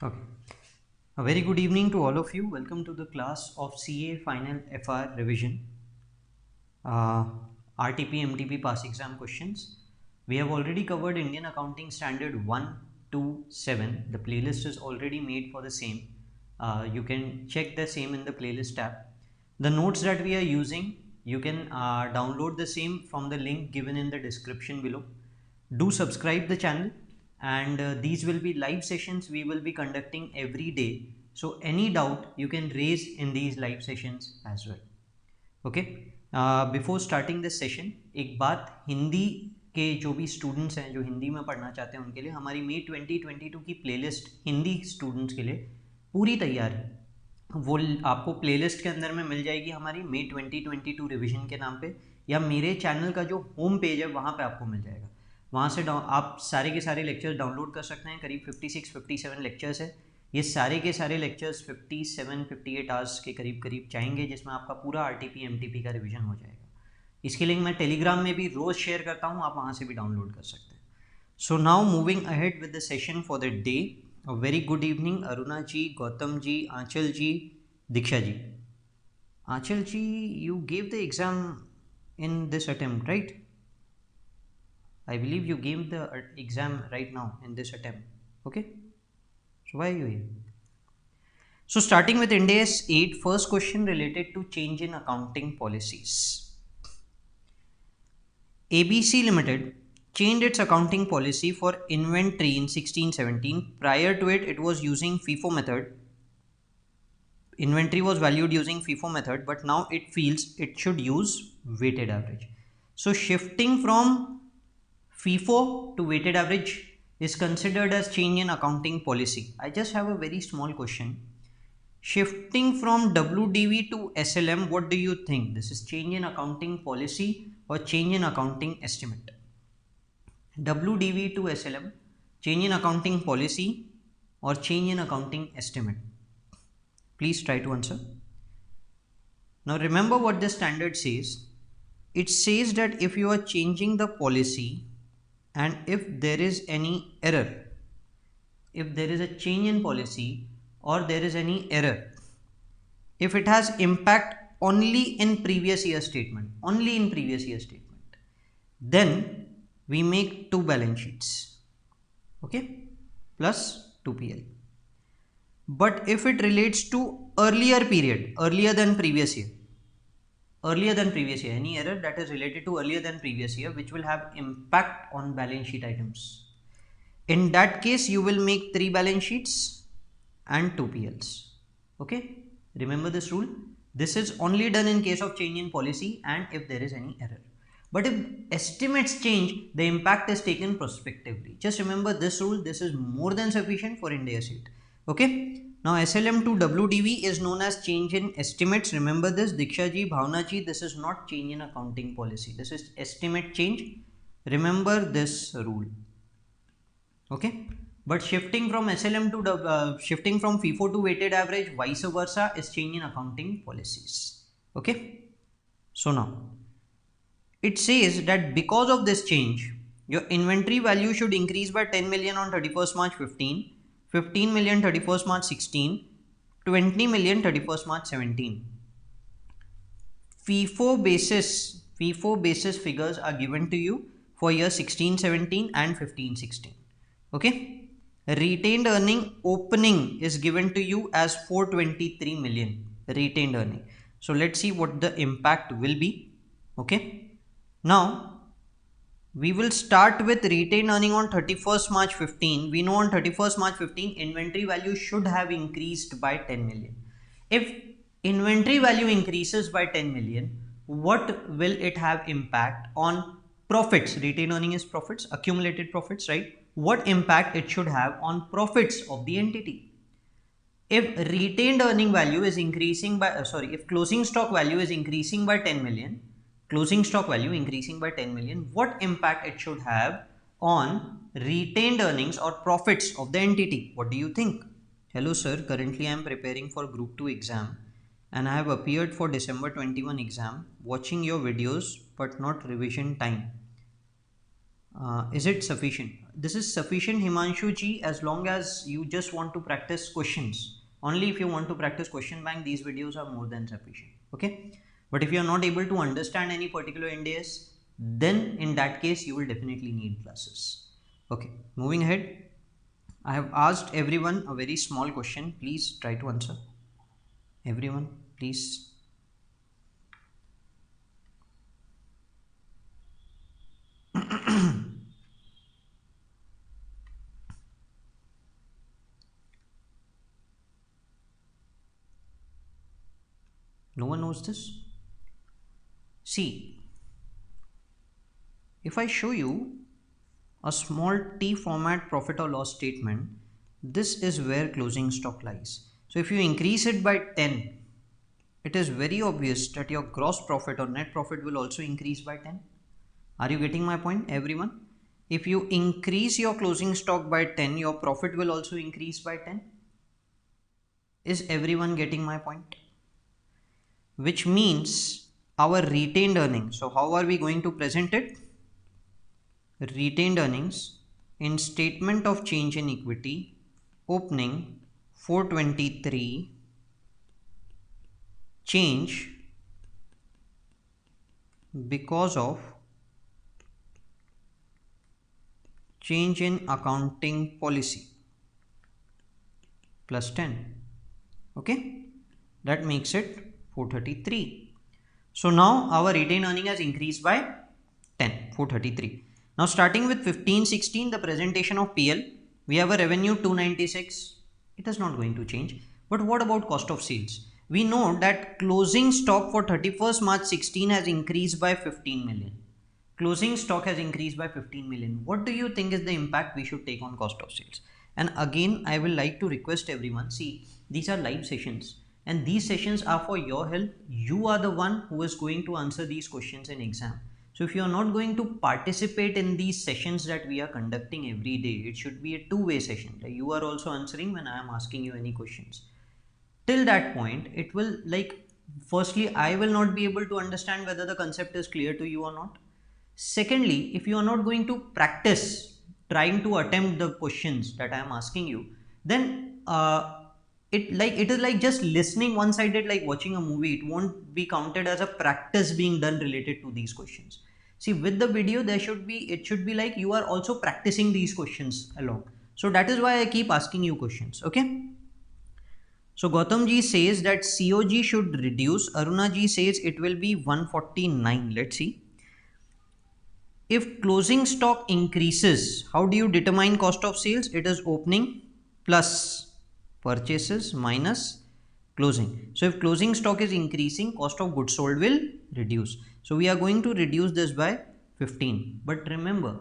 Okay. A very good evening to all of you. Welcome to the class of CA Final FR Revision. RTP MTP pass exam questions. We have already covered Indian Accounting Standard 1 to 7. The playlist is already made for the same. You can check the same in the playlist tab. The notes that we are using, you can download the same from the link given in the description below. Do subscribe the channel, and these will be live sessions we will be conducting every day. So any doubt you can raise in these live sessions as well. Okay, before starting this session एक बात हिंदी के जो भी students हैं जो हिंदी में पढ़ना चाहते हैं उनके लिए हमारी मई 2022 की प्लेलिस्ट हिंदी स्टूडेंट्स के लिए पूरी तैयार है। वो आपको प्लेलिस्ट के अंदर में मिल जाएगी हमारी मई 2022 रिवीजन के नाम पे, या मेरे चैनल का जो होम पेज है वहाँ पे आपको मिल जाएगा। वहाँ से आप सारे के सारे लेक्चर्स डाउनलोड कर सकते हैं। करीब 56-57 लेक्चर्स है। ये सारे के सारे लेक्चर्स 57-58 आवर्स के करीब जाएंगे, जिसमें आपका पूरा RTP MTP का रिवीजन हो जाएगा। इसकी लिंक मैं टेलीग्राम में भी रोज़ शेयर करता हूँ, आप वहाँ से भी डाउनलोड कर सकते हैं। So now moving ahead with the session for the day. A very good evening Aruna ji, Gautam ji, Anchal ji, Diksha ji. Anchal ji, you gave the exam in this attempt, right? I believe you gave the exam right now in this attempt. Okay, so why are you here? So starting with Ind AS 8, first question related to change in accounting policies. ABC Limited changed its accounting policy for inventory in 1617. Prior to it, it was using FIFO method. Inventory was valued using FIFO method, but now it feels it should use weighted average. So shifting from FIFO to weighted average is considered as change in accounting policy. I just have a very small question. Shifting from WDV to SLM, what do you think? This is change in accounting policy or change in accounting estimate? WDV to SLM, change in accounting policy or change in accounting estimate? Please try to answer. Now remember what the standard says. It says that if you are changing the policy and if there is any error, if there is a change in policy or there is any error, if it has impact only in previous year statement, then we make two balance sheets, okay, plus 2PL. But if it relates to earlier period, earlier than previous year, any error that is related to earlier than previous year which will have impact on balance sheet items, in that case you will make 3 balance sheets and 2 PLs. Okay, remember this rule. This is only done in case of change in policy and if there is any error. But if estimates change, the impact is taken prospectively. Just remember this rule. This is more than sufficient for Ind AS 8. Okay, now SLM to WDV is known as change in estimates. Remember this, Diksha ji, Bhavna ji, this is not change in accounting policy. This is estimate change. Remember this rule. Okay, but shifting from SLM to shifting from FIFO to weighted average, vice versa, is change in accounting policies. Okay, so now it says that because of this change, your inventory value should increase by 10 million on 31st March 15, 15 million 31st March 16, 20 million 31st March 17. FIFO basis figures are given to you for year 16-17 and 15-16. Okay, retained earning opening is given to you as 423 million retained earning. So let's see what the impact will be. Okay, now we will start with retained earning on 31st March 15. We know on 31st March 15 inventory value should have increased by 10 million. If inventory value increases by 10 million, what will it have impact on profits? Retained earning is profits, accumulated profits, right? What impact it should have on profits of the entity? If retained earning value is increasing by, if closing stock value is increasing by 10 million, what impact it should have on retained earnings or profits of the entity? What do you think? Hello sir, currently I am preparing for group 2 exam and I have appeared for December 21 exam, watching your videos but not revision time. Is it sufficient? this is sufficient, Himanshu ji, as long as you just want to practice questions. Only if you want to practice question bank, these videos are more than sufficient. Okay. But if you are not able to understand any particular NDS, then in that case you will definitely need classes. Okay. Moving ahead, I have asked everyone a very small question. Please try to answer. Everyone, please. No one knows this? See, if I show you a small T format profit or loss statement, this is where closing stock lies. So if you increase it by 10, it is very obvious that your gross profit or net profit will also increase by 10. Are you getting my point, everyone? If you increase your closing stock by 10, your profit will also increase by 10. Is everyone getting my point? Which means our retained earnings. So how are we going to present it? Retained earnings in statement of change in equity, opening 423, change because of change in accounting policy plus 10. Okay, that makes it 433. So now our retained earning has increased by 10, 433. Now starting with 1516, the presentation of PL, we have a revenue 296. It is not going to change. But what about cost of sales? We know that closing stock for 31st March 16 has increased by 15 million. Closing stock has increased by 15 million. What do you think is the impact we should take on cost of sales? And again, I will like to request everyone, see, these are live sessions and these sessions are for your help. You are the one who is going to answer these questions in exam. So if you are not going to participate in these sessions that we are conducting every day, it should be a two-way session. Like you are also answering when I am asking you any questions. Till that point, it will firstly, I will not be able to understand whether the concept is clear to you or not. Secondly, if you are not going to practice trying to attempt the questions that I am asking you, then it is like just listening one-sided, like watching a movie. It won't be counted as a practice being done related to these questions. See, with the video, it should be like you are also practicing these questions along. So that is why I keep asking you questions. Okay. So Gautam ji says that COG should reduce. Aruna ji says it will be 149. Let's see. If closing stock increases, how do you determine cost of sales? It is opening plus purchases minus closing. So if closing stock is increasing, cost of goods sold will reduce. So we are going to reduce this by 15. But remember,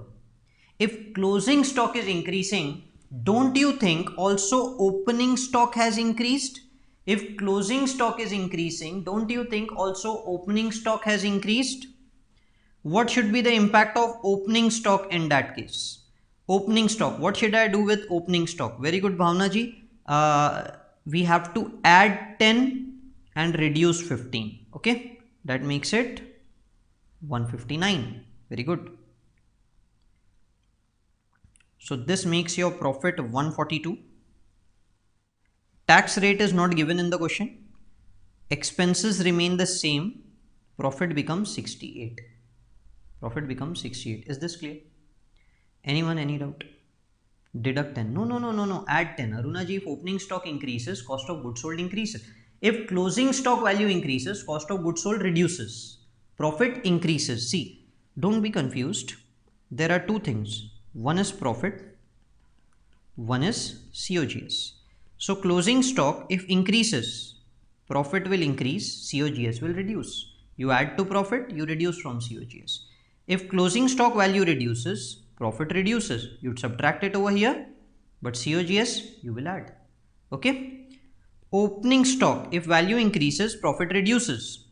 if closing stock is increasing, don't you think also opening stock has increased? If closing stock is increasing, don't you think also opening stock has increased? What should be the impact of opening stock in that case? Opening stock. What should I do with opening stock? Very good, Bhavna ji. We have to add 10 and reduce 15. Okay. That makes it 159. Very good. So this makes your profit 142. Tax rate is not given in the question. Expenses remain the same. Profit becomes 68. Profit becomes 68. Is this clear? Anyone, any doubt? Deduct 10. No. Add 10. Aruna ji, if opening stock increases, cost of goods sold increases. If closing stock value increases, cost of goods sold reduces. Profit increases. See, don't be confused. There are two things. One is profit. One is COGS. So closing stock, if increases, profit will increase, COGS will reduce. You add to profit, you reduce from COGS. If closing stock value reduces, profit reduces. You'd subtract it over here, but COGS you will add. Okay. Opening stock, if value increases, profit reduces,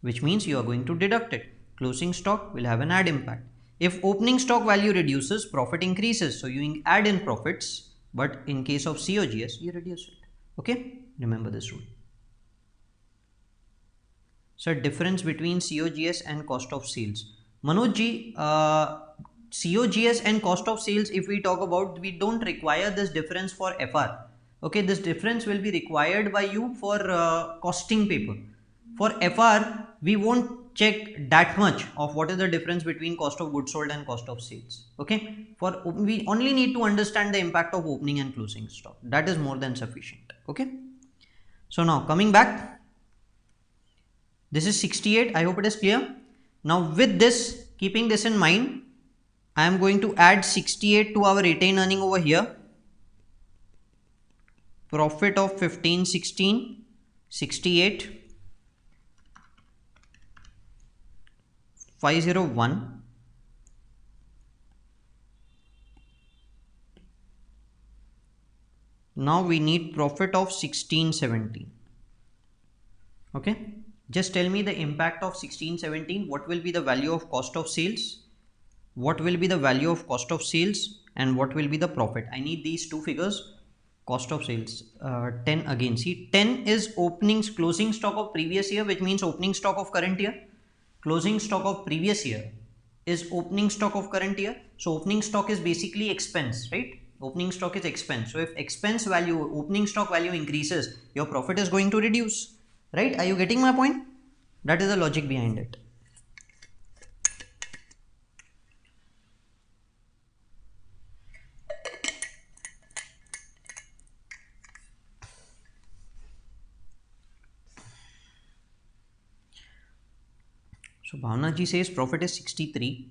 which means you are going to deduct it. Closing stock will have an add impact. If opening stock value reduces, profit increases. So you add in profits, but in case of COGS, you reduce it. Okay. Remember this rule. So difference between COGS and cost of sales. Manoj ji, COGS and cost of sales, if we talk about, we don't require this difference for FR. Okay, this difference will be required by you for costing paper. For FR, we won't check that much of what is the difference between cost of goods sold and cost of sales. Okay, for we only need to understand the impact of opening and closing stock. That is more than sufficient. Okay, so now coming back, this is 68. I hope it is clear. Now with this, keeping this in mind, I am going to add 68 to our retained earning over here. Profit of 15, 16, 68, 501. Now we need profit of 16, 17. Okay. Just tell me the impact of 16, 17. What will be the value of cost of sales? What will be the value of cost of sales? And what will be the profit? I need these two figures. Cost of sales, 10 again. See, 10 is closing stock of previous year, which means opening stock of current year. Closing stock of previous year is opening stock of current year. So opening stock is basically expense, right? Opening stock is expense. So if expense value, opening stock value increases, your profit is going to reduce, right? Are you getting my point? That is the logic behind it. So Bhavna ji says profit is 63.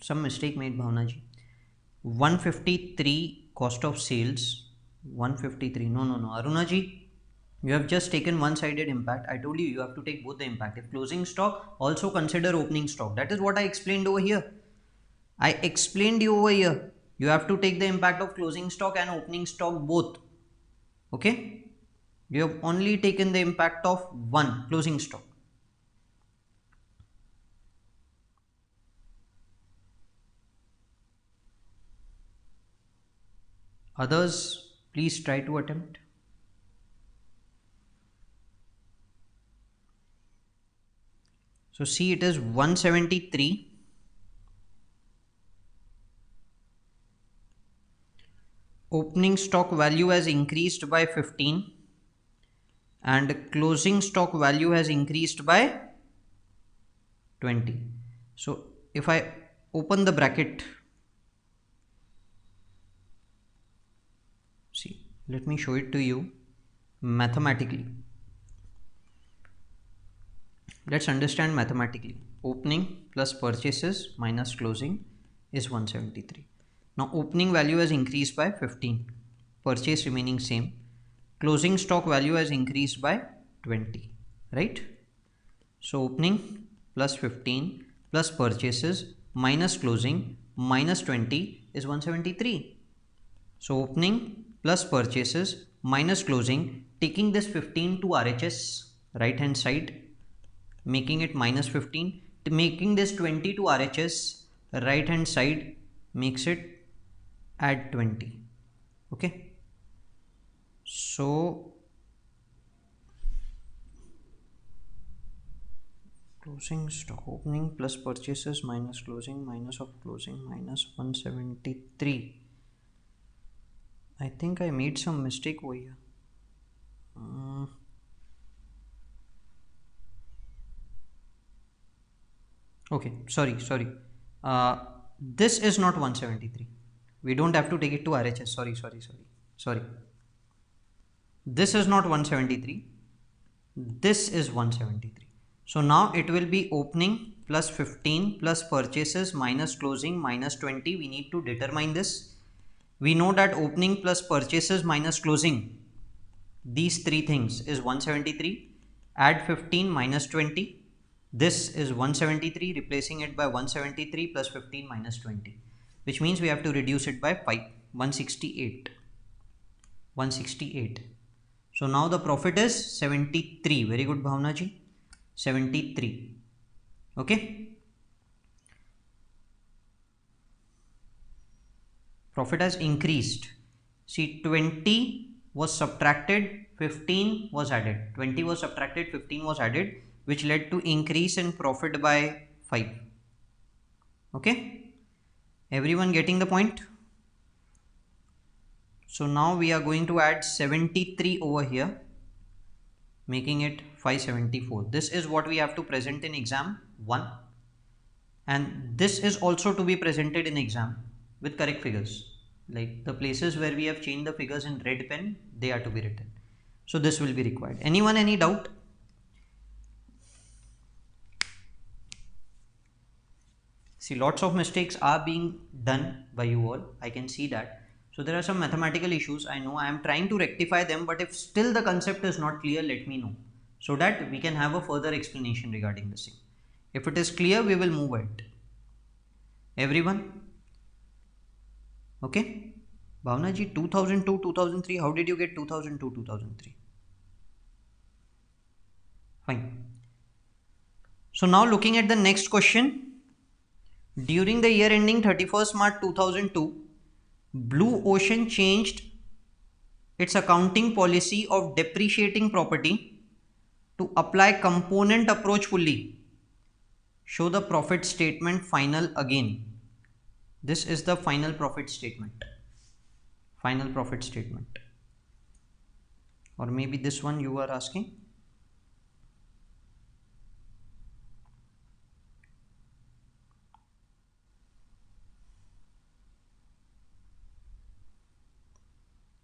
Some mistake made, Bhavna ji. 153 cost of sales. 153. No. Aruna ji, you have just taken one-sided impact. I told you have to take both the impact. If closing stock, also consider opening stock. That is what I explained over here. I explained you over here. You have to take the impact of closing stock and opening stock both. Okay. You have only taken the impact of one, closing stock. Others, please try to attempt. So see, it is 173. Opening stock value has increased by 15 and closing stock value has increased by 20. So if I open the bracket, see, let me show it to you mathematically. Let's understand mathematically. Opening plus purchases minus closing is 173. Now opening value has increased by 15, purchase remaining same, closing stock value has increased by 20, right? So opening plus 15 plus purchases minus closing minus 20 is 173. So opening plus purchases minus closing, taking this 15 to RHS, right hand side, making it minus 15, making this 20 to RHS, right hand side, makes it add 20. Okay. So closing stock, opening plus purchases minus closing minus of closing minus 173. I think I made some mistake over here. Okay, sorry. This is not 173. We don't have to take it to RHS. Sorry. This is not 173. This is 173. So now it will be opening plus 15 plus purchases minus closing minus 20. We need to determine this. We know that opening plus purchases minus closing, these three things is 173. Add 15 minus 20. This is 173, replacing it by 173 plus 15 minus 20, which means we have to reduce it by 5, 168. So now the profit is 73. Very good, Bhavna ji. 73. Okay. Profit has increased. See, 20 was subtracted, 15 was added. 20 was subtracted, 15 was added, which led to increase in profit by 5. Okay, everyone getting the point? So now we are going to add 73 over here, making it 574. This is what we have to present in exam 1, and this is also to be presented in exam with correct figures. Like the places where we have changed the figures in red pen, they are to be written. So this will be required. Anyone, any doubt? See, lots of mistakes are being done by you all. I can see that. So there are some mathematical issues. I know I am trying to rectify them, but if still the concept is not clear, let me know so that we can have a further explanation regarding the same. If it is clear, we will move ahead. Everyone? Okay. Bhavna ji, 2002, 2003. How did you get 2002, 2003? Fine. So now looking at the next question. During the year ending 31st March 2002, Blue Ocean changed its accounting policy of depreciating property to apply component approach fully. Show the profit statement final again. This is the final profit statement. Final profit statement. Or maybe this one you are asking.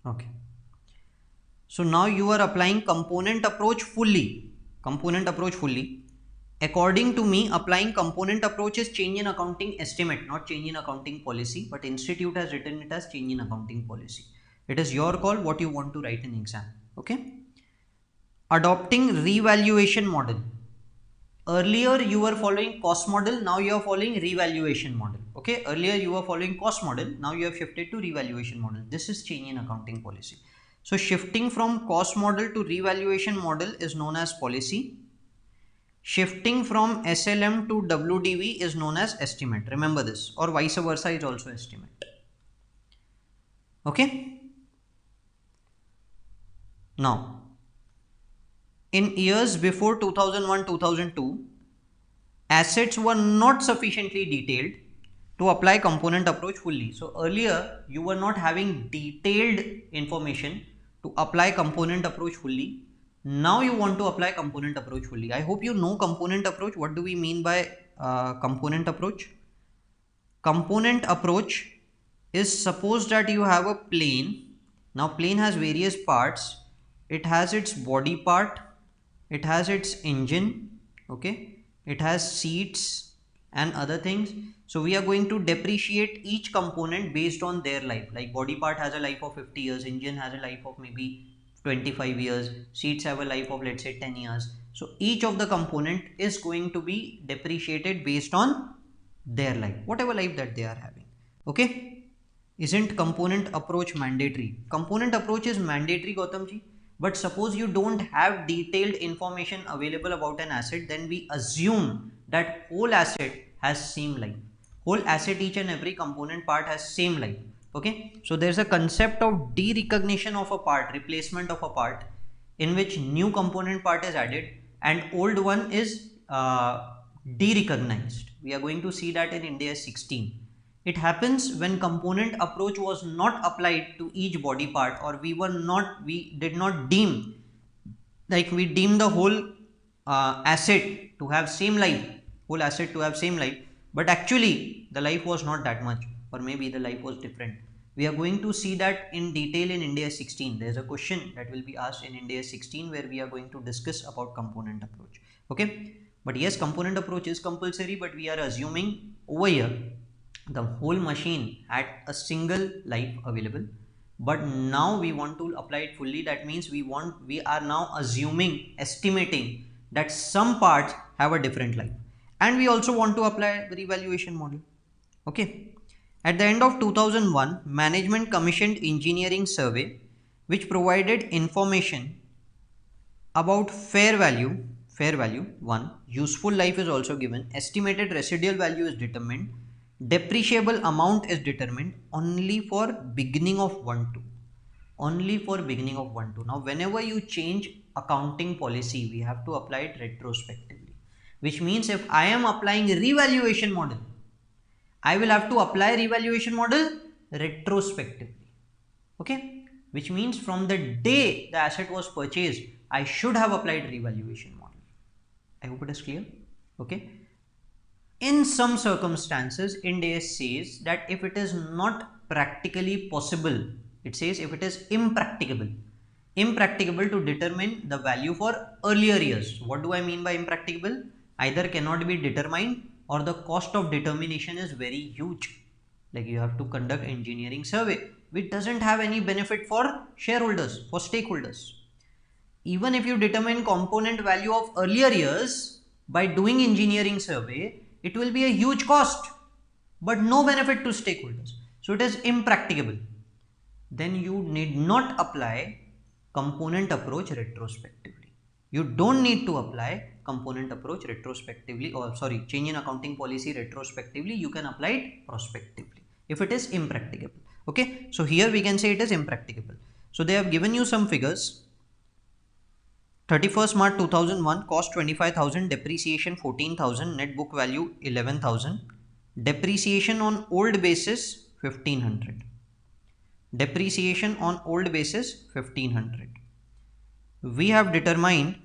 Okay. So now you are applying component approach fully. Component approach fully. According to me, applying component approach is change in accounting estimate, not change in accounting policy, but institute has written it as change in accounting policy. It is your call what you want to write in exam. Okay. Adopting revaluation model. Earlier you were following cost model, now you are following revaluation model. Okay, earlier you were following cost model, now you have shifted to revaluation model. This is change in accounting policy. So shifting from cost model to revaluation model is known as policy. Shifting from SLM to WDV is known as estimate. Remember this, or vice versa is also estimate. Okay. Now, in years before 2001-2002, assets were not sufficiently detailed to apply component approach fully. So earlier you were not having detailed information to apply component approach fully. Now you want to apply component approach fully. I hope you know component approach. What do we mean by component approach? Component approach is, suppose that you have a plane. Now plane has various parts. It has its body part, it has its engine, okay, it has seats and other things. So we are going to depreciate each component based on their life. Like body part has a life of 50 years, engine has a life of maybe 25 years, seats have a life of let's say 10 years. So each of the component is going to be depreciated based on their life, whatever life that they are having. Okay. Isn't component approach mandatory? Component approach is mandatory, Gautam ji. But suppose you don't have detailed information available about an asset, then we assume that whole asset has same life. Whole asset, each and every component part has same life. Okay. So there's a concept of derecognition of a part, replacement of a part, in which new component part is added and old one is derecognized. We are going to see that in India 16. It happens when component approach was not applied to each body part, or we did not deem, like we deemed the whole asset to have same life, but actually the life was not that much, or maybe the life was different. We are going to see that in detail in India 16. There is a question that will be asked in India 16 where we are going to discuss about component approach. Okay, but yes, component approach is compulsory, but we are assuming over here the whole machine had a single life available, but now we want to apply it fully. That means we are now estimating that some parts have a different life, and we also want to apply the revaluation model. Okay. At the end of 2001, management commissioned engineering survey which provided information about fair value 1, useful life is also given, estimated residual value is determined, depreciable amount is determined only for beginning of 1-2. Now whenever you change accounting policy, we have to apply it retrospectively, which means if I am applying a revaluation model, I will have to apply revaluation model retrospectively. Okay, which means from the day the asset was purchased, I should have applied revaluation model. I hope it is clear. Okay. In some circumstances, Ind AS says that if it is not practically possible, it says if it is impracticable to determine the value for earlier years. What do I mean by impracticable? Either cannot be determined or the cost of determination is very huge. Like you have to conduct engineering survey, which doesn't have any benefit for shareholders, for stakeholders. Even if you determine component value of earlier years by doing engineering survey, it will be a huge cost, but no benefit to stakeholders. So it is impracticable. Then you need not apply component approach retrospectively. You don't need to apply component approach retrospectively, or sorry, change in accounting policy retrospectively. You can apply it prospectively if it is impracticable. Okay, so here we can say it is impracticable. So they have given you some figures. 31st March 2001, cost 25,000, depreciation 14,000, net book value 11,000, depreciation on old basis 1500. Depreciation on old basis 1500. We have determined,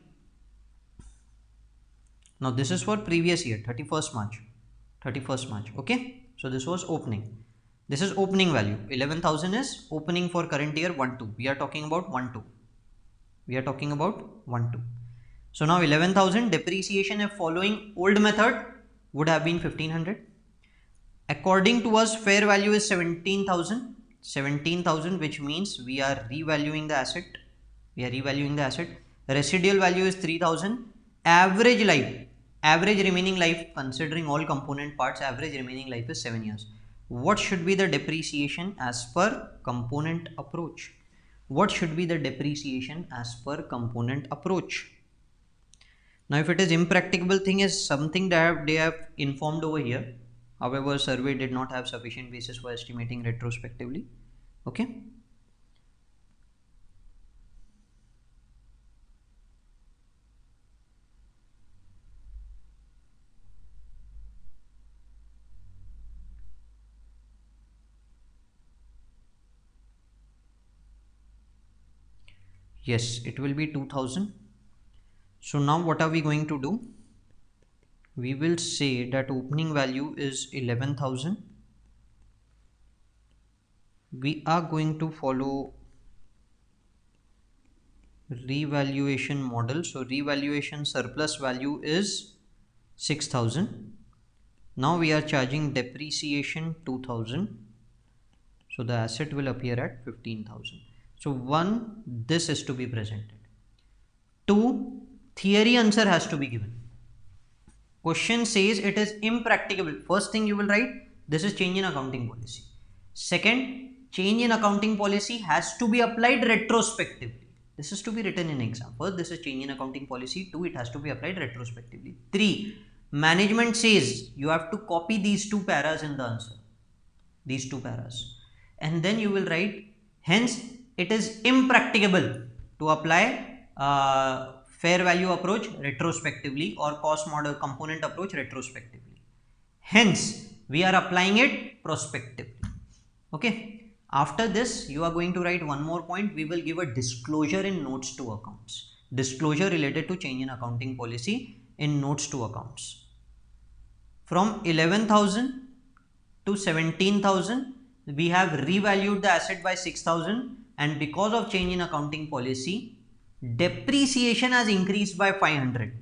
now this is for previous year, 31st March, okay? So this was opening. This is opening value. 11,000 is opening for current year 1-2. We are talking about 1-2. So now 11,000 depreciation if following old method would have been 1500. According to us, fair value is 17,000, which means we are revaluing the asset. Residual value is 3,000. Average remaining life, considering all component parts, average remaining life is 7 years. What should be the depreciation as per component approach? What should be the depreciation as per component approach? Now if it is impracticable thing is something that they have informed over here. However, survey did not have sufficient basis for estimating retrospectively. Okay. Yes, it will be 2000. So now what are we going to do? We will say that opening value is 11,000. We are going to follow revaluation model. So revaluation surplus value is 6,000. Now we are charging depreciation 2,000. So the asset will appear at 15,000. So 1, this is to be presented. 2, theory answer has to be given. Question says it is impracticable. First thing you will write, this is change in accounting policy. Second, change in accounting policy has to be applied retrospectively. This is to be written in exam. First, this is change in accounting policy. 2, it has to be applied retrospectively. 3, management says you have to copy these 2 paras in the answer. These 2 paras. And then you will write, hence it is impracticable to apply fair value approach retrospectively or cost model component approach retrospectively. Hence, we are applying it prospectively. Okay. After this, you are going to write one more point. We will give a disclosure in notes to accounts. Disclosure related to change in accounting policy in notes to accounts. From 11,000 to 17,000, we have revalued the asset by 6,000, and because of change in accounting policy, depreciation has increased by 500.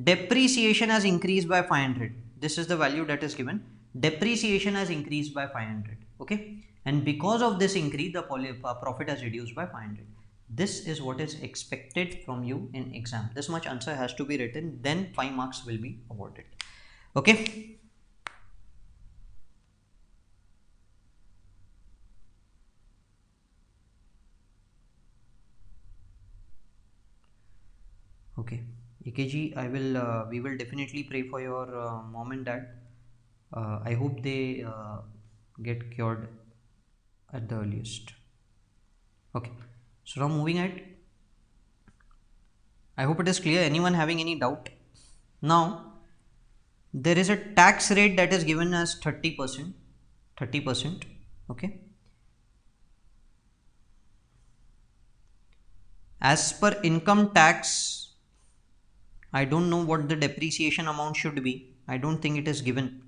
Depreciation has increased by 500. This is the value that is given. Depreciation has increased by 500. Okay. And because of this increase, the profit has reduced by 500. This is what is expected from you in exam. This much answer has to be written, then 5 marks will be awarded. Okay. Okay, EKG, we will definitely pray for your mom and dad. I hope they get cured at the earliest. Okay, so now moving ahead. I hope it is clear. Anyone having any doubt? Now, there is a tax rate that is given as 30%. Okay, as per income tax, I don't know what the depreciation amount should be. I don't think it is given.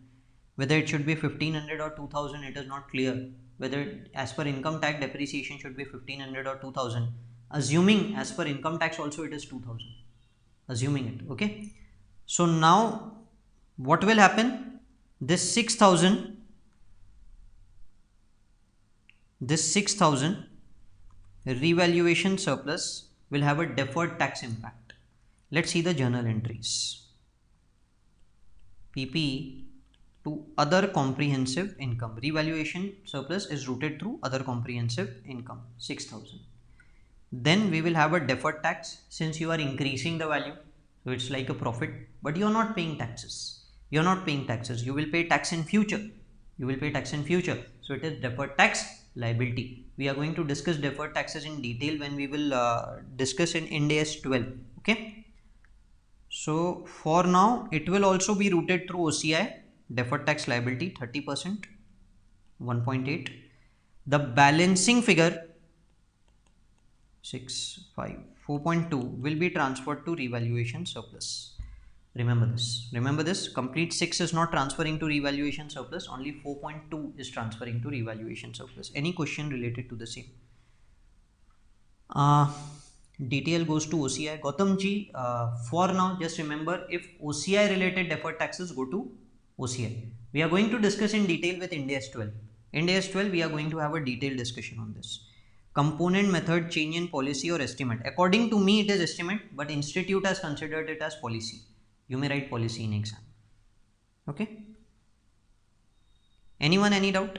Whether it should be 1500 or 2000, it is not clear. Whether as per income tax depreciation should be 1500 or 2000. Assuming as per income tax also it is 2000. Assuming it. Okay. So now what will happen? This 6000 revaluation surplus will have a deferred tax impact. Let's see the journal entries. PPE to other comprehensive income. Revaluation surplus is routed through other comprehensive income, 6000. Then we will have a deferred tax since you are increasing the value. So it's like a profit, but you are not paying taxes. You are not paying taxes. You will pay tax in future. You will pay tax in future. So it is deferred tax liability. We are going to discuss deferred taxes in detail when we will discuss in Ind AS 12. Okay. So for now, it will also be routed through OCI, deferred tax liability 30%, 1.8. The balancing figure 4.2 will be transferred to revaluation surplus. Remember this. Complete 6 is not transferring to revaluation surplus. Only 4.2 is transferring to revaluation surplus. Any question related to the same? DTL goes to OCI. Gautam ji, for now just remember, if OCI related deferred taxes go to OCI. We are going to discuss in detail with Ind AS 12. Ind AS 12 we are going to have a detailed discussion on this. Component method change in policy or estimate. According to me it is estimate, but institute has considered it as policy. You may write policy in exam. Okay. Anyone, any doubt?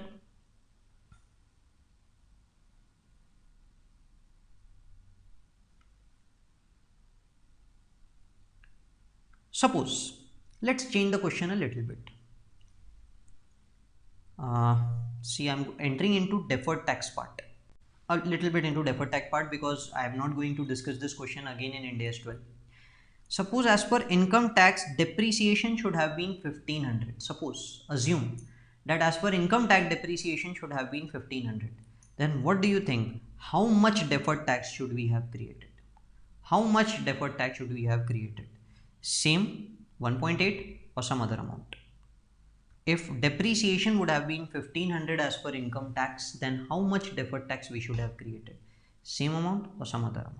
Suppose, let's change the question a little bit. See, I'm entering into deferred tax part. A little bit into deferred tax part because I am not going to discuss this question again in Ind AS 12. Suppose as per income tax, depreciation should have been 1500. Suppose, assume that as per income tax, depreciation should have been 1500. Then what do you think? How much deferred tax should we have created? How much deferred tax should we have created? Same 1.8 or some other amount? If depreciation would have been 1500 as per income tax, then how much deferred tax we should have created? Same amount or some other amount?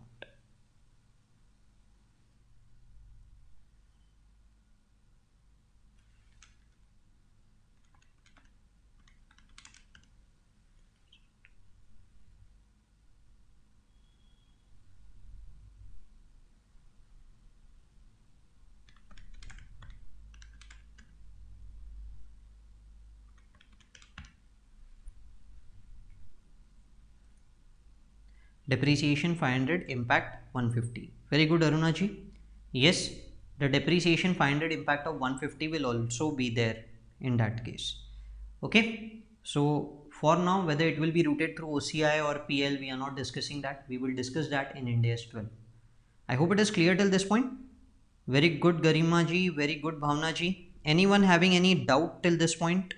Depreciation 500, impact 150. Very good, Aruna ji. Yes, the depreciation 500 impact of 150 will also be there in that case. Okay. So for now, whether it will be routed through OCI or PL, we are not discussing that. We will discuss that in Ind AS 12. I hope it is clear till this point. Very good, Garima ji. Very good, Bhavna ji. Anyone having any doubt till this point?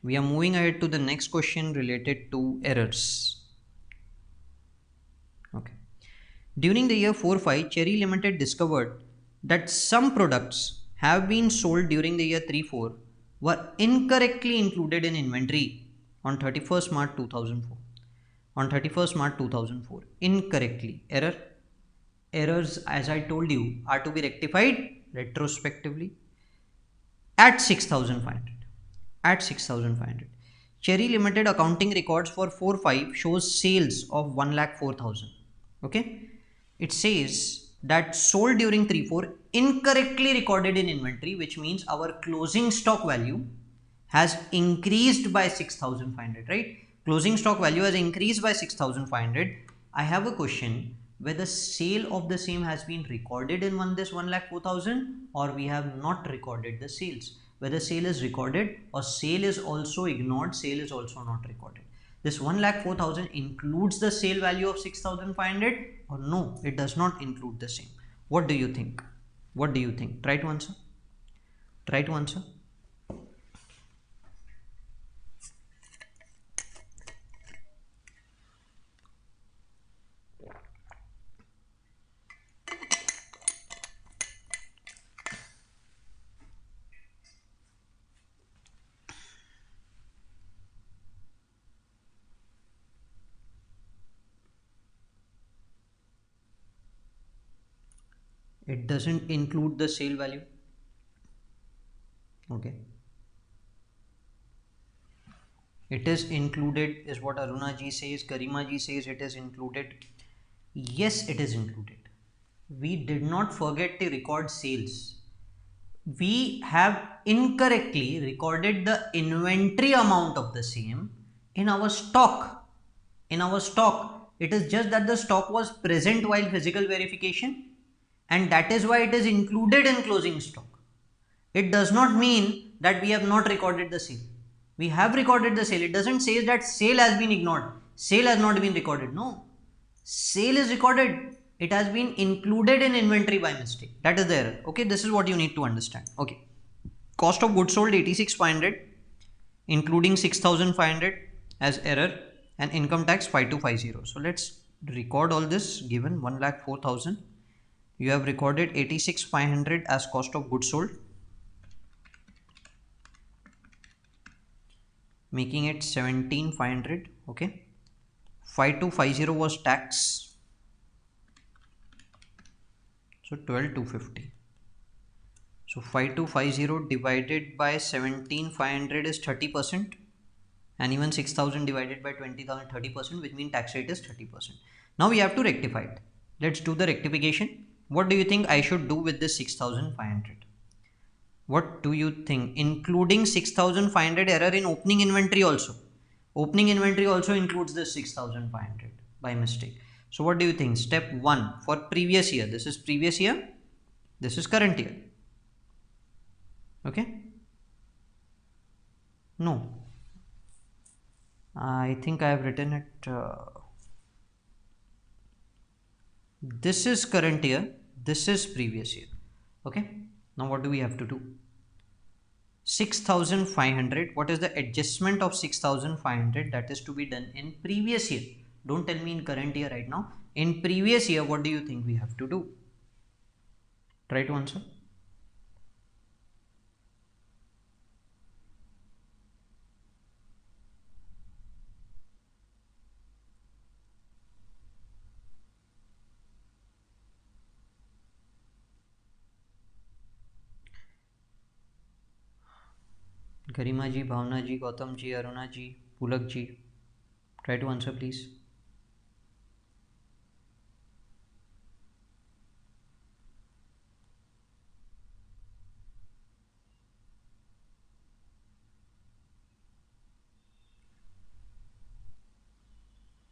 We are moving ahead to the next question related to errors. Okay. During the year 4-5, Cherry Limited discovered that some products have been sold during the year 3-4 were incorrectly included in inventory on 31st March 2004. On 31st March 2004. Incorrectly. Error. Errors, as I told you, are to be rectified retrospectively at 6,500. At 6,500. Cherry Limited accounting records for 4-5 shows sales of 1,04,000. Okay, it says that sold during 3-4 incorrectly recorded in inventory, which means our closing stock value has increased by 6,500, right? Closing stock value has increased by 6,500. I have a question, whether sale of the same has been recorded in this 1,04,000 or we have not recorded the sales. Whether sale is recorded or sale is also ignored, sale is also not recorded. This 1,04,000 includes the sale value of 6,500 or no, it does not include the same. What do you think? What do you think? Try to answer. Try to answer. It doesn't include the sale value. Okay. It is included is what Aruna ji says. Garima ji says it is included. Yes, it is included. We did not forget to record sales. We have incorrectly recorded the inventory amount of the same in our stock. In our stock, it is just that the stock was present while physical verification, and that is why it is included in closing stock. It does not mean that we have not recorded the sale. We have recorded the sale. It doesn't say that sale has been ignored. Sale has not been recorded. No. Sale is recorded. It has been included in inventory by mistake. That is the error. Okay, this is what you need to understand. Okay. Cost of goods sold 86,500, including 6,500 as error, and income tax 5250. So let's record all this. Given 1,04,000. You have recorded 86,500 as cost of goods sold, making it 17,500. Okay, 5250 was tax, so 12,250. So 5250 divided by 17,500 is 30%, and even 6,000 divided by 20,000 30%, which means tax rate is 30%. Now we have to rectify it. Let's do the rectification. What do you think I should do with this 6,500? What do you think? Including 6,500 error in opening inventory also. Opening inventory also includes this 6,500 by mistake. So what do you think? Step 1 for previous year. This is previous year. This is current year. Okay? No. I think I have written it. This is current year. This is previous year. Okay? Now what do we have to do? 6,500. What is the adjustment of 6,500 that is to be done in previous year? Don't tell me in current year right now. In previous year, what do you think we have to do? Try to answer. Garima ji, Bhavna ji, Gautam ji, Aruna ji, Pulak ji. Try to answer please.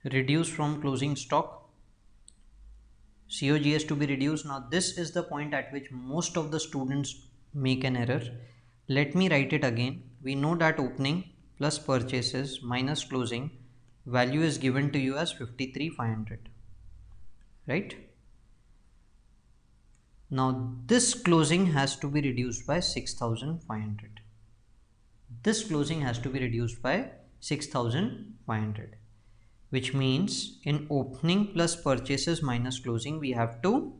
Reduce from closing stock. COGS to be reduced. Now this is the point at which most of the students make an error. Let me write it again. We know that opening plus purchases minus closing value is given to you as 53,500, right? Now this closing has to be reduced by 6,500. This closing has to be reduced by 6,500, which means in opening plus purchases minus closing we have to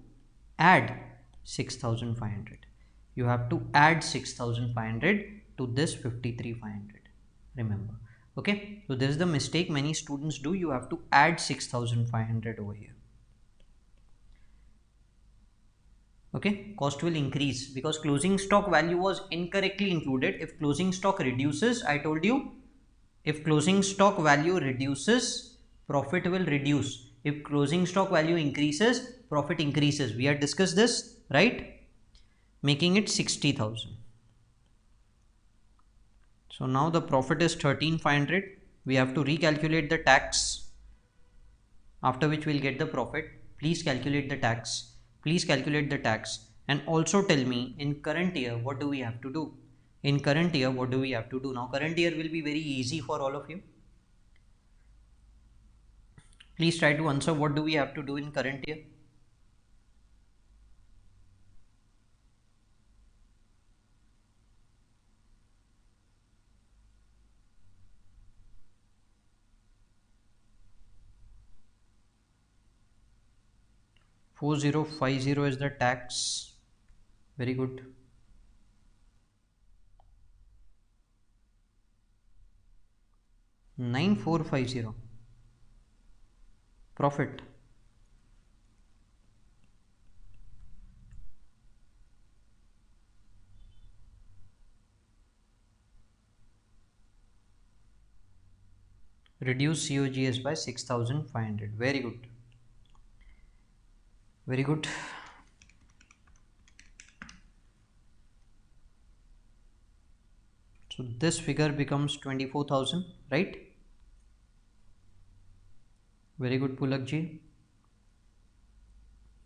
add 6,500. You have to add 6,500 to this 53,500. Remember. Okay. So this is the mistake many students do. You have to add 6,500 over here. Okay. Cost will increase because closing stock value was incorrectly included. If closing stock reduces, I told you, if closing stock value reduces, profit will reduce. If closing stock value increases, profit increases. We had discussed this, right? Making it 60,000. So now the profit is 13,500. We have to recalculate the tax, after which we'll get the profit. Please calculate the tax. Please calculate the tax and also tell me in current year what do we have to do? In current year what do we have to do? Now current year will be very easy for all of you. Please try to answer what do we have to do in current year. 4050 is the tax. Very good. 9450 profit. Reduce COGS by 6500. Very good. Very good. So this figure becomes 24,000, right? Very good, Pulak ji.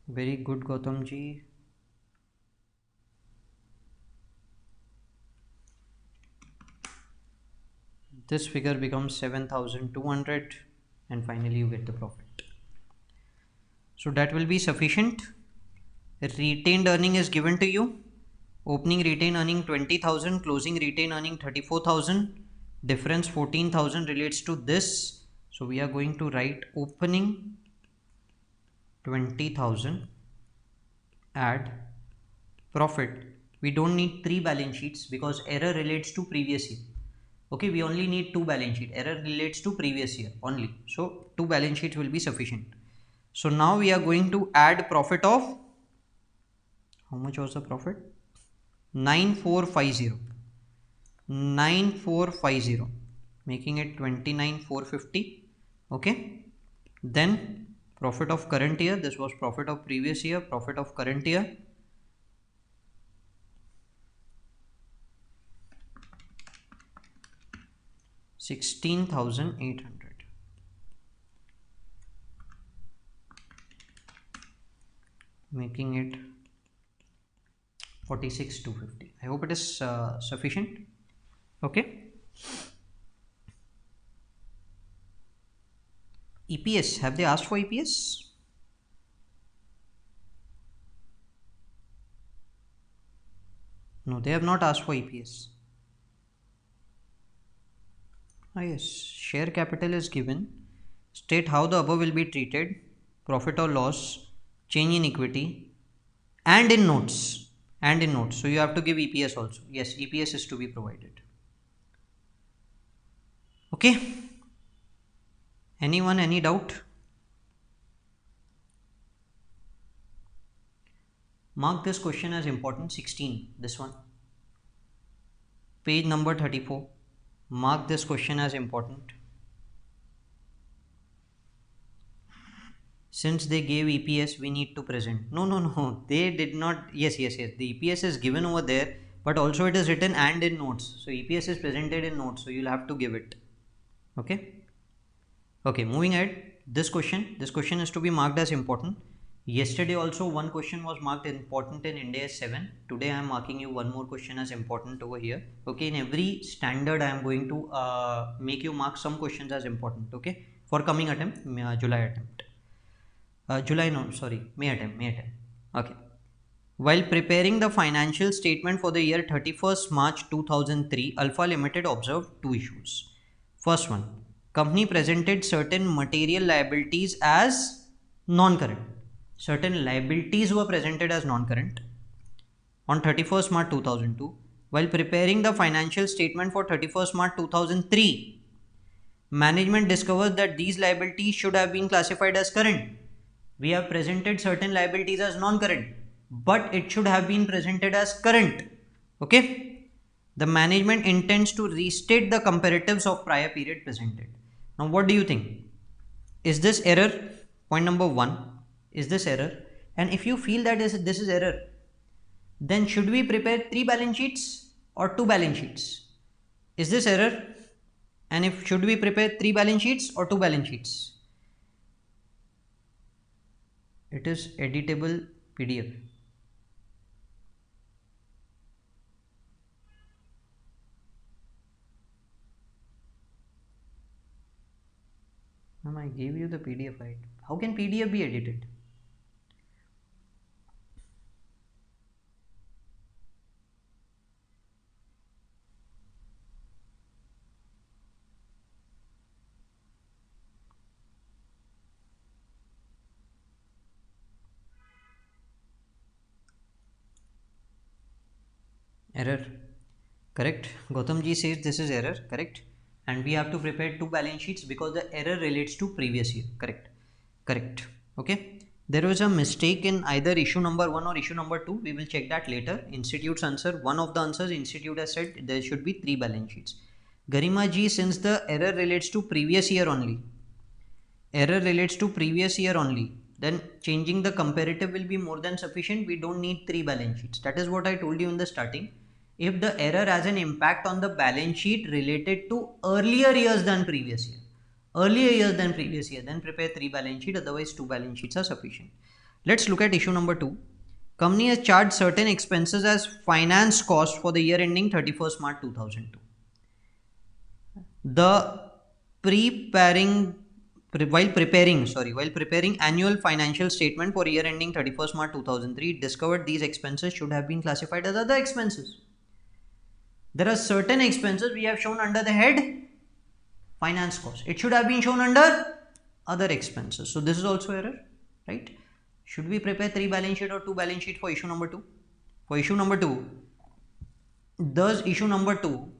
Very good, Gautam ji. This figure becomes 7,200 and finally you get the profit. So that will be sufficient. Retained earning is given to you. Opening retained earning 20,000, closing retained earning 34,000. Difference 14,000 relates to this. So we are going to write opening 20,000, add profit. We don't need 3 balance sheets because error relates to previous year. Okay, we only need 2 balance sheet. Error relates to previous year only. So 2 balance sheets will be sufficient. So now we are going to add profit of, how much was the profit? 9450. 9450, making it 29,450. Okay, then profit of current year. This was profit of previous year. Profit of current year, 16,800, making it 46,250. I hope it is sufficient. Okay. EPS, have they asked for EPS? No, they have not asked for EPS. Ah, yes, share capital is given. State how the above will be treated, profit or loss, change in equity, and in notes. And in notes. So you have to give EPS also. Yes, EPS is to be provided. Okay. Anyone, any doubt? Mark this question as important. 16, this one. Page number 34. Mark this question as important. Since they gave EPS, we need to present. No. They did not. Yes. The EPS is given over there, but also it is written and in notes. So EPS is presented in notes. So you'll have to give it. Okay. Okay. Moving ahead. This question is to be marked as important. Yesterday also one question was marked important in India 7. Today I am marking you one more question as important over here. Okay. In every standard I am going to make you mark some questions as important. Okay. For coming attempt, July attempt. May attempt. Okay. While preparing the financial statement for the year 31st March 2003, Alpha Limited observed two issues. First one, company presented certain material liabilities as non-current. Certain liabilities were presented as non-current on 31st March 2002. While preparing the financial statement for 31st March 2003, management discovers that these liabilities should have been classified as current. We have presented certain liabilities as non-current, but it should have been presented as current. Okay. The management intends to restate the comparatives of prior period presented. Now, what do you think? Is this error? Point number 1. Is this error? And if you feel that this is error, then should we prepare 3 balance sheets or 2 balance sheets? Is this error? And if should we prepare 3 balance sheets or 2 balance sheets? It is editable PDF. Ma'am, I gave you the PDF, right? How can PDF be edited? Error. Correct. Gautam ji says this is error. Correct. And we have to prepare two balance sheets because the error relates to previous year. Correct. Correct. Okay. There was a mistake in either issue number 1 or issue number 2. We will check that later. Institute's answer, one of the answers, Institute has said there should be 3 balance sheets. Garima ji, since the error relates to previous year only, then changing the comparative will be more than sufficient. We don't need 3 balance sheets. That is what I told you in the starting. If the error has an impact on the balance sheet related to earlier years than previous year, then prepare 3 balance sheet, otherwise 2 balance sheets are sufficient. Let's look at issue number 2. Company has charged certain expenses as finance cost for the year ending 31st March 2002. While preparing annual financial statement for year ending 31st March 2003, it discovered these expenses should have been classified as other expenses. There are certain expenses we have shown under the head finance cost. It should have been shown under other expenses. So this is also error, right? Should we prepare 3 balance sheet or 2 balance sheet for issue number 2? For issue number 2, does issue number 2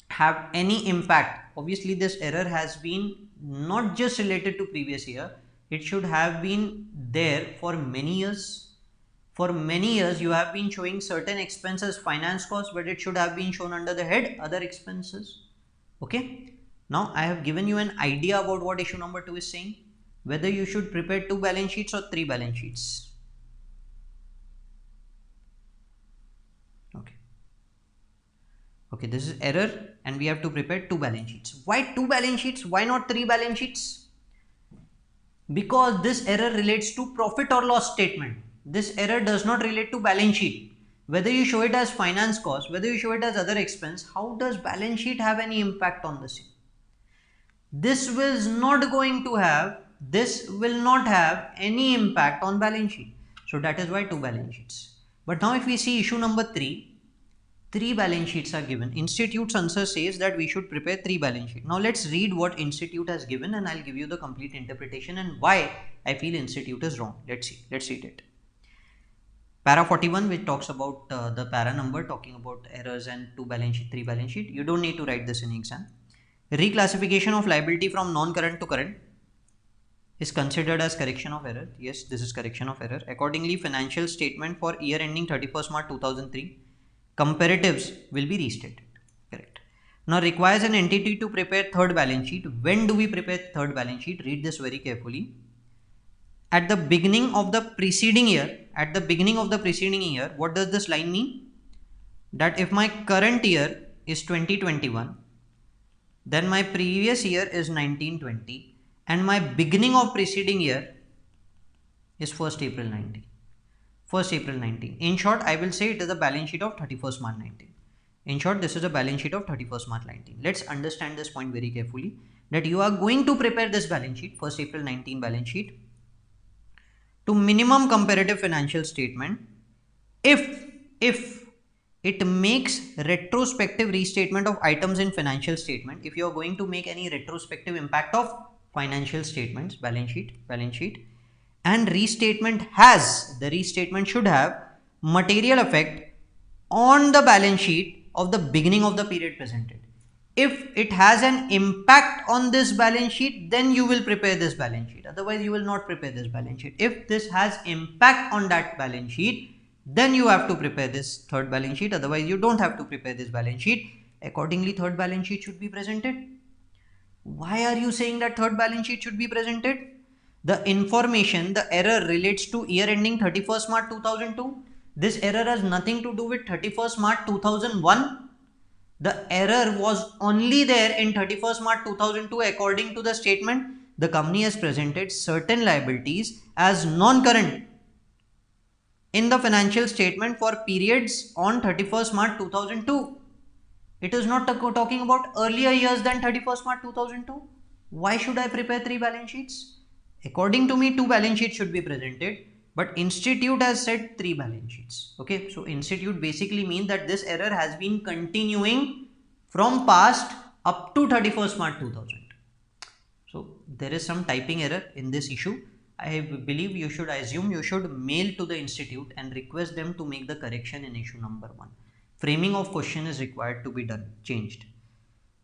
have any impact? Obviously this error has been not just related to previous year, it should have been there for many years. For many years you have been showing certain expenses finance cost, but it should have been shown under the head other expenses. Okay, now I have given you an idea about what issue number 2 is saying, whether you should prepare 2 balance sheets or 3 balance sheets. Okay, this is error and we have to prepare 2 balance sheets. Why 2 balance sheets? Why not 3 balance sheets? Because this error relates to profit or loss statement. This error does not relate to balance sheet. Whether you show it as finance cost, whether you show it as other expense, how does balance sheet have any impact on the same? This will not have any impact on balance sheet. So that is why 2 balance sheets. But now if we see issue number 3, 3 balance sheets are given. Institute's answer says that we should prepare 3 balance sheets. Now let's read what Institute has given and I'll give you the complete interpretation and why I feel Institute is wrong. Let's read it. Para 41, which talks about the para number, talking about errors and 2 balance sheet, 3 balance sheet. You don't need to write this in exam. Reclassification of liability from non-current to current is considered as correction of error. Yes, this is correction of error. Accordingly, financial statement for year ending 31st March 2003, comparatives will be restated. Correct. Now requires an entity to prepare third balance sheet. When do we prepare third balance sheet? Read this very carefully. At the beginning of the preceding year, what does this line mean? That if my current year is 2021, then my previous year is 1920 and my beginning of preceding year is 1st April 19. In short, I will say it is a balance sheet of 31st March 19. In short, this is a balance sheet of 31st March 19. Let's understand this point very carefully, that you are going to prepare this balance sheet, 1st April 19 balance sheet, to minimum comparative financial statement if it makes retrospective restatement of items in financial statement. If you are going to make any retrospective impact of financial statements, balance sheet, and the restatement should have material effect on the balance sheet of the beginning of the period presented. If it has an impact on this balance sheet, then you will prepare this balance sheet. Otherwise, you will not prepare this balance sheet. If this has impact on that balance sheet, then you have to prepare this third balance sheet. Otherwise, you don't have to prepare this balance sheet. Accordingly, third balance sheet should be presented. Why are you saying that third balance sheet should be presented? The error relates to year ending 31st March 2002. This error has nothing to do with 31st March 2001. The error was only there in 31st March 2002. According to the statement, the company has presented certain liabilities as non-current in the financial statement for periods on 31st March 2002. It is not talking about earlier years than 31st March 2002. Why should I prepare 3 balance sheets? According to me, 2 balance sheets should be presented, but Institute has said 3 balance sheets. Okay, so Institute basically means that this error has been continuing from past up to 31st March 2000. So there is some typing error in this issue. I believe you should mail to the Institute and request them to make the correction in issue number 1. framing of question is required to be done, changed.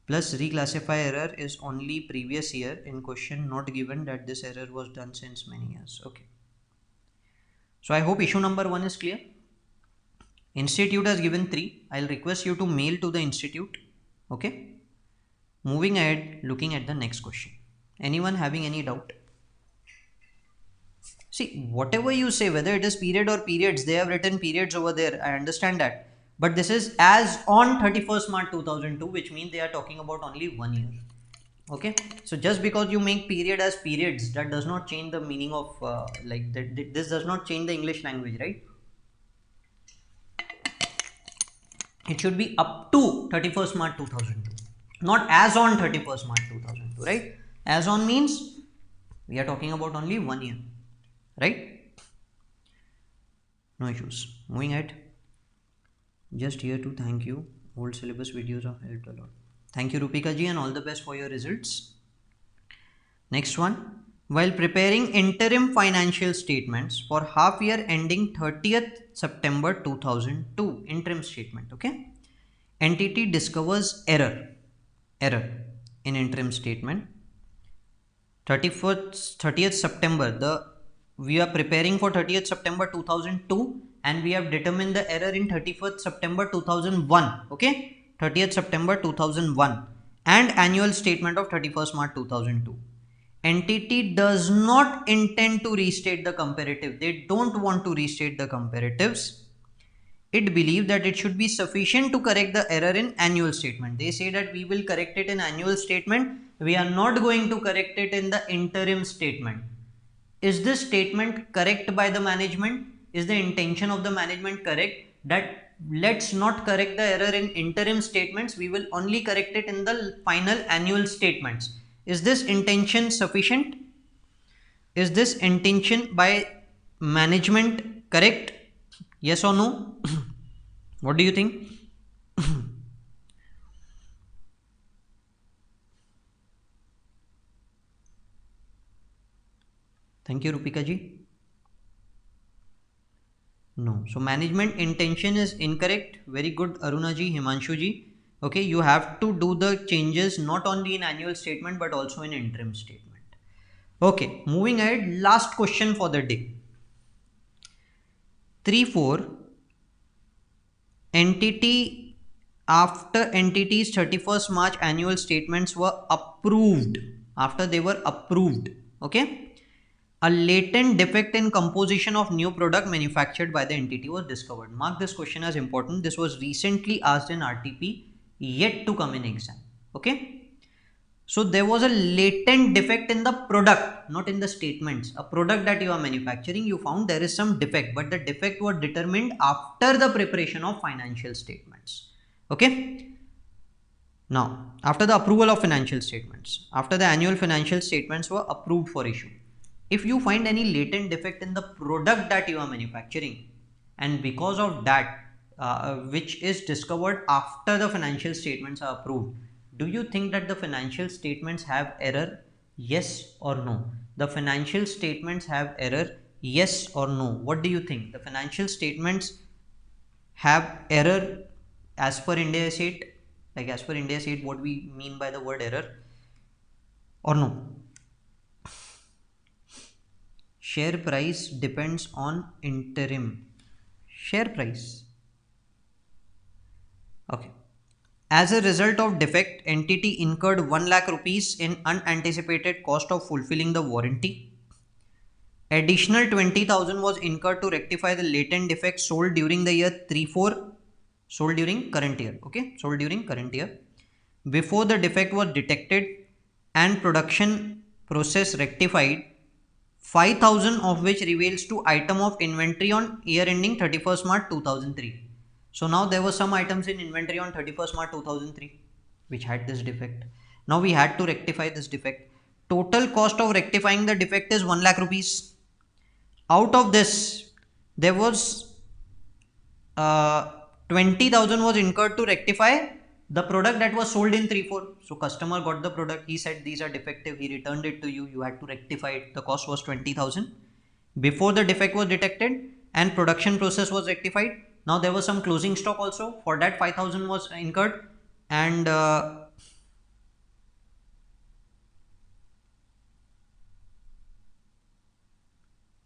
Plus reclassify error is only previous year in question, not given that this error was done since many years. Okay. So I hope issue number 1 is clear. Institute has given 3. I'll request you to mail to the institute. Okay. Moving ahead, looking at the next question. Anyone having any doubt? See, whatever you say, whether it is period or periods, they have written periods over there. I understand that. But this is as on 31st March 2002, which means they are talking about only 1 year. Okay. So just because you make period as periods, that does not change the meaning of this does not change the English language, right? It should be up to 31st March 2002, not as on 31st March 2002, right? As on means we are talking about only 1 year, right? No issues. Moving ahead. Just here to thank you. Old syllabus videos have helped a lot. Thank you, Rupika ji, and all the best for your results. Next one. While preparing interim financial statements for half year ending 30th September 2002, interim statement, okay? Entity discovers error in interim statement. 30th September, we are preparing for 30th September 2002 and we have determined the error in 31st September 2001, okay? 30th September 2001 and annual statement of 31st March 2002. Entity does not intend to restate the comparative. They don't want to restate the comparatives. It believes that it should be sufficient to correct the error in annual statement. They say that we will correct it in annual statement. We are not going to correct it in the interim statement. Is this statement correct by the management? Is the intention of the management correct? That let's not correct the error in interim statements. We will only correct it in the final annual statements. Is this intention sufficient? Is this intention by management correct? Yes or no? What do you think? Thank you, Rupika ji. No. So management intention is incorrect. Very good, Aruna ji, Himanshu ji. Okay, you have to do the changes not only in annual statement but also in interim statement. Okay, moving ahead, last question for the day. 3-4 entity after entity's 31st March annual statements were approved. After they were approved, okay, a latent defect in composition of new product manufactured by the entity was discovered. Mark this question as important. This was recently asked in RTP, yet to come in exam. Okay. So there was a latent defect in the product, not in the statements. A product that you are manufacturing, you found there is some defect, but the defect was determined after the preparation of financial statements. Okay. Now, after the approval of financial statements, after the annual financial statements were approved for issue, if you find any latent defect in the product that you are manufacturing, and because of that, which is discovered after the financial statements are approved, do you think that the financial statements have error? Yes or no? The financial statements have error? Yes or no? What do you think? The financial statements have error as per Ind AS 8? Like as per Ind AS 8, what we mean by the word error? Or no? Share price depends on interim. Share price. Okay. As a result of defect, entity incurred 1 lakh rupees in unanticipated cost of fulfilling the warranty. Additional 20,000 was incurred to rectify the latent defect sold during the year 3-4, sold during current year. Okay, sold during current year. Before the defect was detected and production process rectified, 5,000 of which reveals to item of inventory on year ending 31st March 2003. So now there were some items in inventory on 31st March 2003 which had this defect. Now we had to rectify this defect. Total cost of rectifying the defect is 1 lakh rupees. Out of this, there was 20,000 was incurred to rectify the product that was sold in 3-4. So customer got the product, he said these are defective, he returned it to you, you had to rectify it. The cost was 20,000. Before the defect was detected and production process was rectified, Now there was some closing stock also, for that 5,000 was incurred, and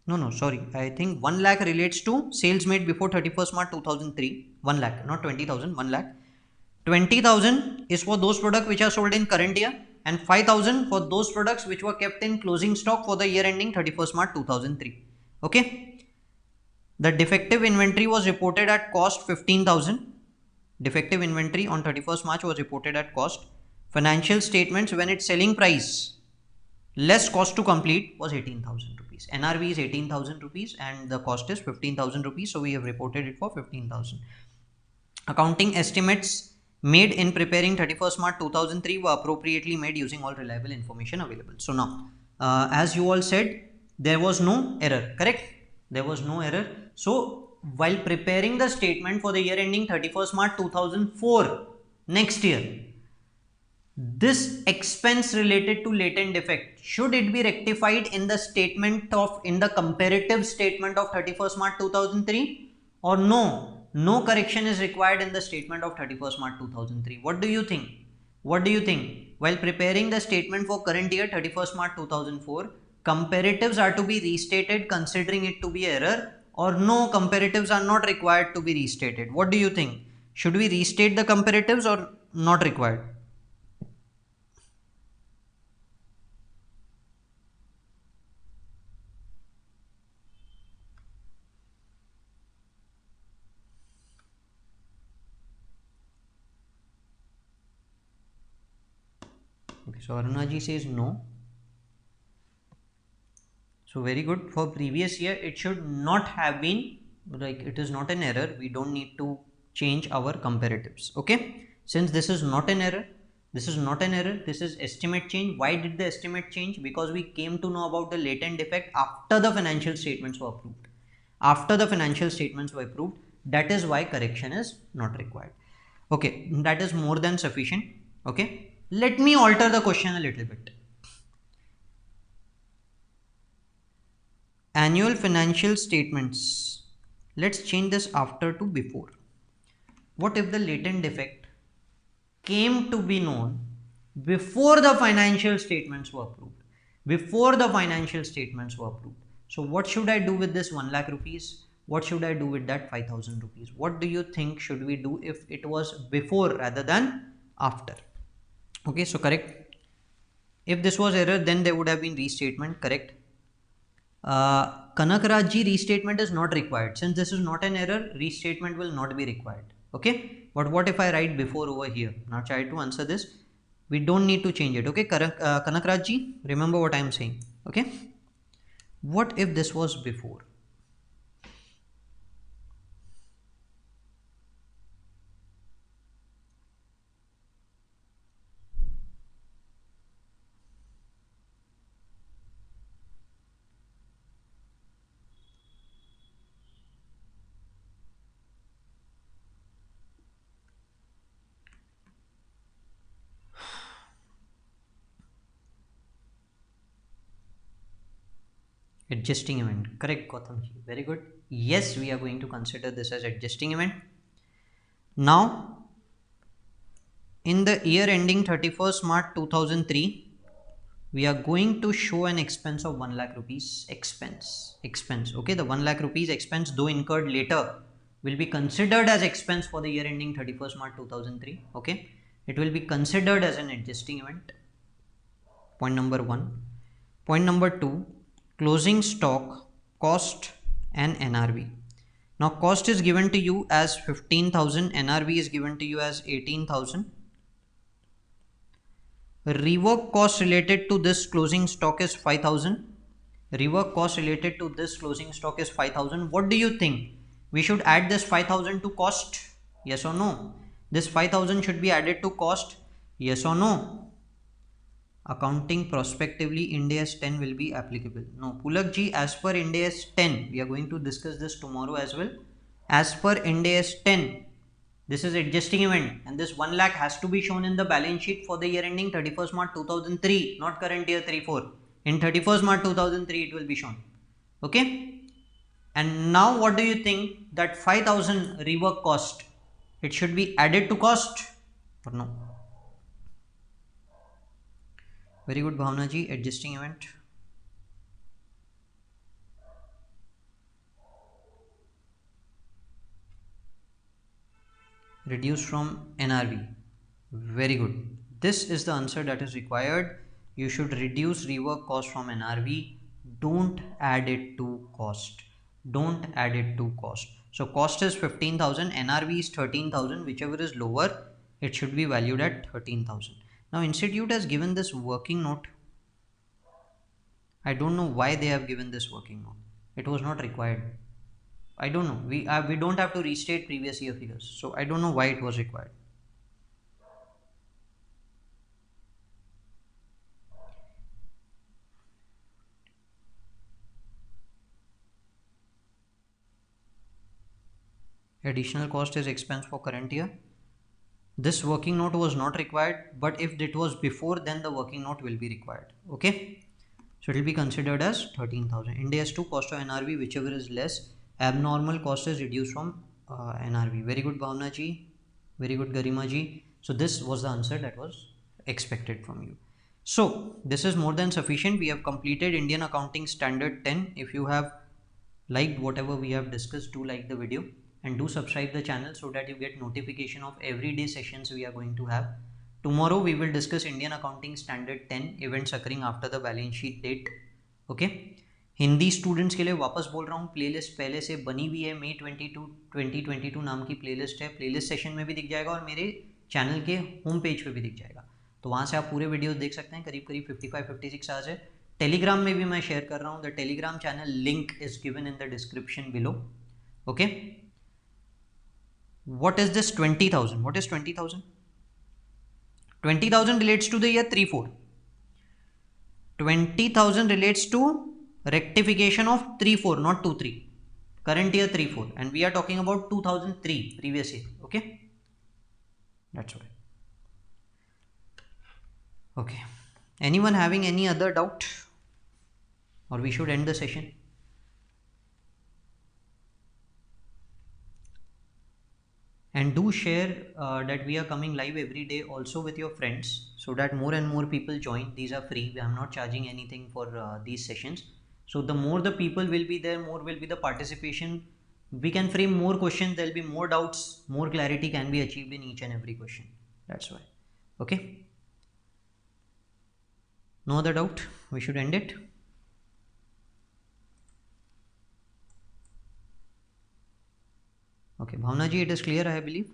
no, sorry, I think 1 lakh relates to sales made before 31st March 2003. 1 lakh, not 20,000, 1 lakh. 20,000 is for those products which are sold in current year, and 5,000 for those products which were kept in closing stock for the year ending 31st March 2003. Okay. The defective inventory was reported at cost 15,000. Defective inventory on 31st March was reported at cost. Financial statements when its selling price less cost to complete was 18,000 rupees. NRV is 18,000 rupees and the cost is 15,000 rupees. So we have reported it for 15,000. Accounting estimates made in preparing 31st March 2003 were appropriately made using all reliable information available. So now, as you all said, there was no error, correct? There was no error. So while preparing the statement for the year ending 31st March 2004, next year, this expense related to latent defect, should it be rectified in the statement of, in the comparative statement of 31st March 2003 or no? No correction is required in the statement of 31st March 2003. What do you think? What do you think? While preparing the statement for current year 31st March 2004, comparatives are to be restated considering it to be error, or no, comparatives are not required to be restated? What do you think? Should we restate the comparatives or not required? Okay, so Arunaji says no. So very good. For previous year, it should not have been, like, it is not an error. We don't need to change our comparatives. Okay. Since this is not an error, this is not an error. This is estimate change. Why did the estimate change? Because we came to know about the latent defect after the financial statements were approved. After the financial statements were approved, that is why correction is not required. Okay. That is more than sufficient. Okay. Let me alter the question a little bit. Annual financial statements. Let's change this after to before. What if the latent defect came to be known before the financial statements were approved? Before the financial statements were approved. So what should I do with this 1 lakh rupees? What should I do with that 5,000 rupees? What do you think should we do if it was before rather than after? Okay, so correct. If this was error, then there would have been restatement, correct. Kanakrajji, restatement is not required. Since this is not an error, restatement will not be required. Okay, but what if I write before over here? Now try to answer this. We don't need to change it. Okay, Kanakrajji, remember what I am saying. Okay, what if this was before? Adjusting event, correct Gautamji, very good. Yes, we are going to consider this as adjusting event. Now, in the year ending 31st March 2003, we are going to show an expense of 1 lakh rupees. Expense. Okay, the 1 lakh rupees expense, though incurred later, will be considered as expense for the year ending 31st March 2003. Okay, it will be considered as an adjusting event. Point number 1. Point number 2. Closing stock, cost and NRV. Now cost is given to you as 15,000, NRV is given to you as 18,000. Rework cost related to this closing stock is 5,000. Rework cost related to this closing stock is 5,000. What do you think? We should add this 5,000 to cost? Yes or no? This 5,000 should be added to cost? Yes or no? Accounting prospectively, Ind AS 10 will be applicable. No, Pulak ji, as per Ind AS 10, we are going to discuss this tomorrow as well. As per Ind AS 10, this is adjusting event and this 1 lakh has to be shown in the balance sheet for the year ending 31st March 2003, not current year 3-4. In 31st March 2003, it will be shown. Okay. And now what do you think, that 5000 rework cost, it should be added to cost or no? Very good, Bhavna ji. Adjusting event. Reduce from NRV. Very good. This is the answer that is required. You should reduce rework cost from NRV. Don't add it to cost. Don't add it to cost. So cost is 15,000, NRV is 13,000. Whichever is lower, it should be valued at 13,000. Now institute has given this working note. I don't know why they have given this working note. It was not required. I don't know. We don't have to restate previous year figures. So I don't know why it was required. Additional cost is expense for current year. This working note was not required, but if it was before, then the working note will be required. Okay. So it will be considered as 13,000. India has 2 cost of NRV, whichever is less. Abnormal cost is reduced from NRV. Very good, Bhavna ji. Very good, Garima ji. So this was the answer that was expected from you. So this is more than sufficient. We have completed Indian Accounting Standard 10. If you have liked whatever we have discussed, do like the video and do subscribe the channel so that you get notification of everyday sessions we are going to have. Tomorrow we will discuss Indian Accounting Standard 10 events occurring after the balance sheet date. Okay Hindi students के लिए वापस बोल रहा हूँ, playlist पहले से बनी हुई है, May 22 2022 नाम की प्लेलिस्ट है. प्लेलिस्ट सेशन में भी दिख जाएगा और मेरे चैनल के होम पेज पे भी दिख जाएगा, तो वहाँ से आप पूरे वीडियोस देख सकते हैं. करीब करीब 55-56 आवर्स है. टेलीग्राम में भी मैं शेयर कर रहा हूँ. The Telegram channel link is given in the description below. Okay, what is this 20,000? What is 20,000? 20,000 relates to the year 3-4. 20,000 relates to rectification of 3-4, not 2-3. Current year 3-4, and we are talking about 2003 previous year. Okay, that's why. Okay, anyone having any other doubt, or we should end the session? And do share that we are coming live every day also with your friends, so that more and more people join. These are free. I'm not charging anything for these sessions. So the more the people will be there, more will be the participation. We can frame more questions, there will be more doubts, more clarity can be achieved in each and every question. That's why. Okay, no other doubt, we should end it. Okay, Bhavna ji, it is clear, I believe.